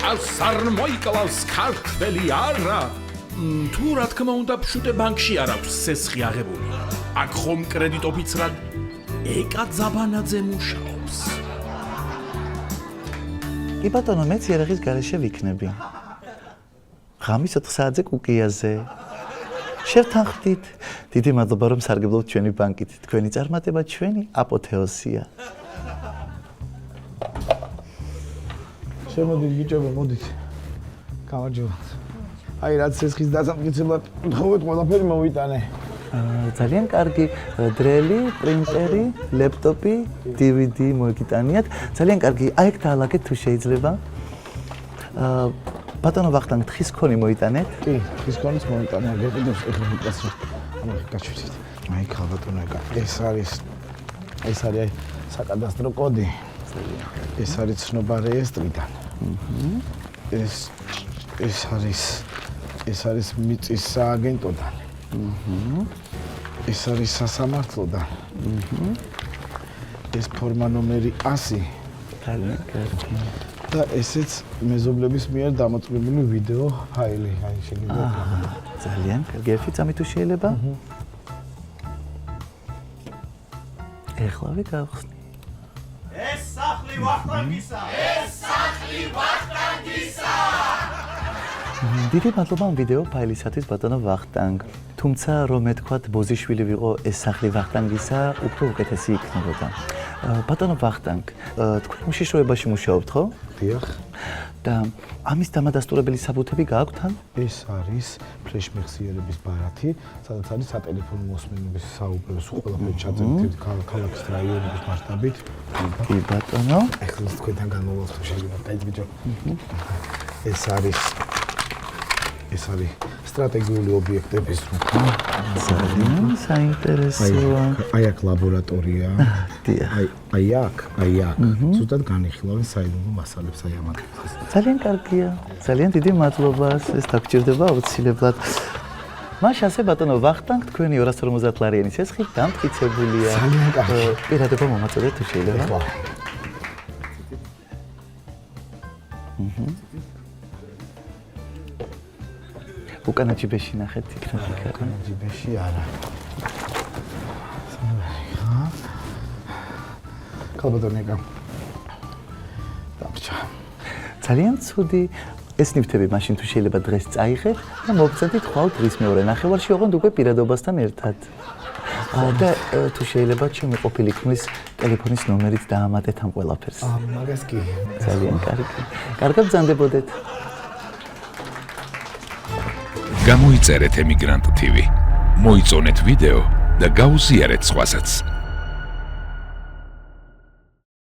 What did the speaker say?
კაცს არ მოიკლავს ქართველი არა. თუ რა თქმა უნდა ფშუტე ბანკში არ აქვს სესხი აღებული. აქ ხომ კრედიტ ოფიცრად ეკა ძაბანაძე მუშაობს. კი ბატონო, მეც იარაღის გარეშე ვიქნები. ღამის 4 საათზე კუკიაზე. შევთანხმდით. დიდი მადლობა რომ სარგებლობთ ჩვენი ბანკით. თქვენი წარმატება ჩვენი აპოთეოსია. შემოდით ბიჭებო, მოდით. გამარჯობა. აი რაც სესხის დასამტკიცებლად თხოვეთ ყველაფერი მოვიტანე. ძალიან კარგი, დრელი, პრინტერი, ლეპტოპი, DVD მოიგიტანიათ. ძალიან კარგი, აი ეგ დაალაგეთ თუ შეიძლება. ბატონო ვახტანგ, თხის ქონი მოიტანეთ? კი, თხის ქონიც მოიტანე, გეკიდოს ეხლა მიკასრო. ამას გაჩვენეთ. აი ხალბატონო, ეს არის აი საკადასტრო კოდი. ეს არის ცნობა რეესტრიდან. ეს არის მიწის სააგენტოდან. ეს არის სასამართლოდან. ეს ფორმა ნომერი 100. ძალიან კარგი. და ესეც მეზობლების მიერ დამოწმებული ვიდეო ფაილი, აი შეგიძლიათ. ძალიან კარგი, ერთი წამი თუ შეიძლება? ეხლავე გავხსნი. ეს სახლი ვახტანგისა! ეს სახლი ვახტანგისა! დიდი მადლობა ამ ვიდეო ფაილისათვის ბატონო ვახტანგ. თუმცა რომ მეთქვათ ბოზიშვილი ვიყო ეს სახლი ვახტანგისა, უფრო უკეთესი იქნებოდა. ბატონო ვახტანგ, თქვენ უშიშროებაში მუშაობთ, ხო? დიახ. და ამის დამადასტურებელი საბუთები გააქვთ თან? ეს არის ფლეშმეხსიერების ბარათი, სადაც არის სატელეფონო მოსმენების საუბროს ყველაფერი ჩაწერილი ქალაქის რაიონების მასშტაბით. კი ბატონო. ეხლა თქვენთან განმოვალთ თუ შეიძლება, დაიწყო ბიჭო. ეს არის სტრატეგიული ობიექტების რუკა. ძალიან საინტერესოა. აი აქ ლაბორატორია. აი აქ. ზუსტად განიხილავენ საიდუმლო მასალებს აი ამ ადგილას. ძალიან კარგია. ძალიან დიდი მადლობა. ეს დაგჭირდება აუცილებლად. მაშ ასე ბატონო ვახტანგ, თქვენი 250 ლარიანი სესხი დამტკიცებულია. ძალიან კარგი. პირადობა მომაწოდეთ თუ შეიძლება. უკანა ჯიბეში ნახეთ იქნება. უკანა ჯიბეში არა. კალბატონიკა. დამჭა. ძალიან ცუდი. ეს ნივთები მაშინ თუ შეიძლება დღეს წაიღეთ და მოგწადით ხვალ დღის მეორე ნახევარში ოღონდ უკვე პირადობასთან ერთად. და თუ შეიძლება ჩემი ყოფილი ქმრის ტელეფონის ნომერით დაამატეთ ამ ყველაფერს. მაგას კი. ძალიან კარგი. კარგად ბრძანდებოდეთ. გამოიწერეთ ემიგრანტ TV. მოიწონეთ ვიდეო და გაუზიარეთ სხვასაც.